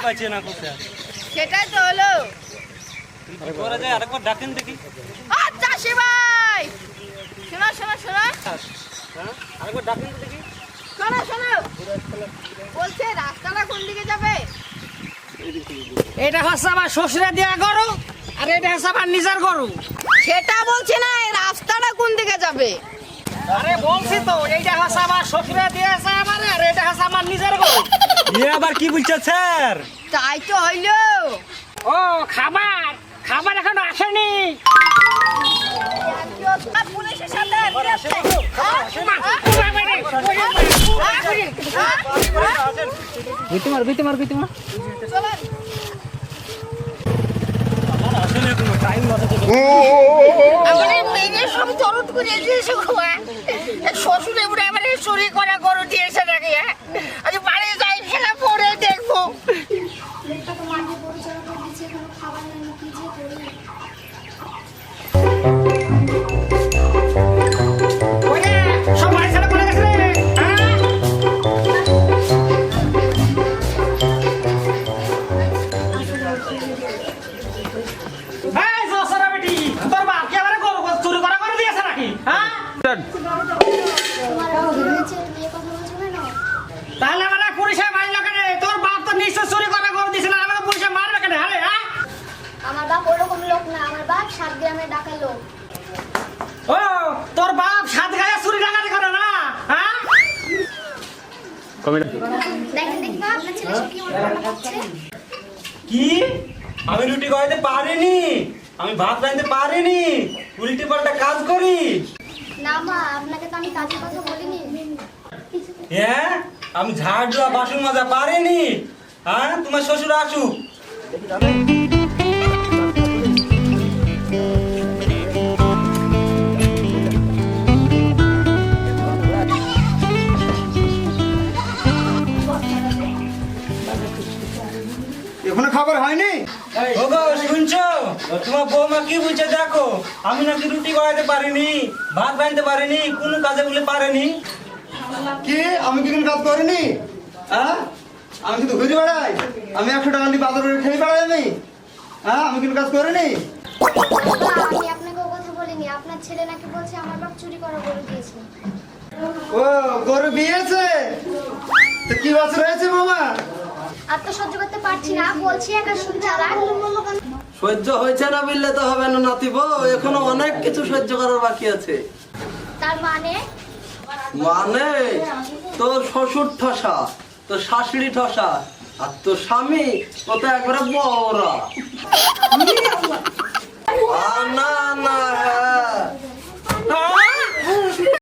পাচ্ছি না কোথায়। সেটাই তো হলো। করা যায় আরেকবার ডাকেন দেখি। চাষি ভাই শোনো শোনো শোনো, হ্যাঁ আরেকবার ডাকেন তো দেখি। শোনো শোনো, বলছে রাস্তাটা কোন দিকে যাবে? এটা হচ্ছে আমার শ্বশুরে দেওয়া গরু, আর এটা হচ্ছে আমার নিজের গরু। সেটা বলছি না, এই রাস্তাটা কোন দিকে যাবে? আরে বলছি তো, এইটা হচ্ছে আমার শ্বশুরে দিয়েছে আমার, আর এটা হচ্ছে আমার নিজের গরু। এ আবার কি বলছে স্যার? তাই তো হইলো। ও খাবার খাবার এখনো আসেনি। পুলিশের সাথে আসলে কোনো টাইম বাঁচাতে আমাদের মেয়ে সব তরুণ করে দিয়েছে। শ্বশুর এবার এবারে চুরি করা গরু দিয়েছে নাকি? আজ বাড়ি যাই খেলা পরে দেখবো। লোকটা তো মাঠে পরিচালনা দিচ্ছে, কোনো খাবার নেই, কি যে করি। ওরে সব বাড়ি ছেড়ে পড়ে গেছে রে, হ্যাঁ? এই জোসরা বেটি, তোর বাপ কি আবার গরু চুরি করা গরু দিয়েছে নাকি? হ্যাঁ? তোমার হয়েছে নিয়ে কথা বলছো কেন? তাহলে আমরা পুলিশে মারলো কেন? তোর বাপ তো নিশ্চয় চুরি করা গরু দিয়েছে না, আমাকে পুলিশে মারবে কেন? হ্যাঁ? আমার বাপ ওরকম লোক না, আমার বাপ 7 গ্রামে ডাকা লোক। ও তোর বাপ সাত গায়ে চুরি ডাকাতি করে না? হ্যাঁ? দেখেন দেখি বাপ, আপনার ছেলে সব কি মনে রান্না করছে? কি? আমি রুটি খাওয়াতে পারিনি, আমি ভাত রাঁধতে পারিনি, উল্টি পাল্টা কাজ করি। না মা, আপনাকে তো আমি কাজের কথা বলিনি। হ্যাঁ আমি ঝাড় দেওয়া বাসন মাজা পারিনি। হ্যাঁ তোমার শ্বশুর আসুক। এখনো খাবার হয়নি? ওগো শুনছো, তোমার বৌমা কি বলছে দেখো, আমি নাকি রুটি বানাতে পারিনি, ভাত বানাতে পারিনি, কোনো কাজে বলে পারিনি। কি আমি কি কোনো কাজ করিনি? হ্যাঁ আমি কিন্তু ঘুরে বেড়াই, আমি 100 টাকা নিয়ে বাজার করে খেয়ে বেড়াই আমি। হ্যাঁ আমি কোনো কাজ করিনি। বাবা, আমি আপনাকে ও কথা বলিনি। আপনার ছেলে নাকি বলছে আমার বাপ চুরি করা গরু দিয়েছে। ও গরু বিয়েছে তো কি বছর হয়েছে মামা? আর তো সহ্য করতে পারছি না, বলছি একা শুনছে। সহ্য হয়েছে না বললে তো হবে না নাতিব, এখনো অনেক কিছু সহ্য করার বাকি আছে। তার মানে মানে তোর শ্বশুর ঠসা, তোর শাশুড়ি ঠসা, আর তোর স্বামী ও তো একবারে বড়া। না না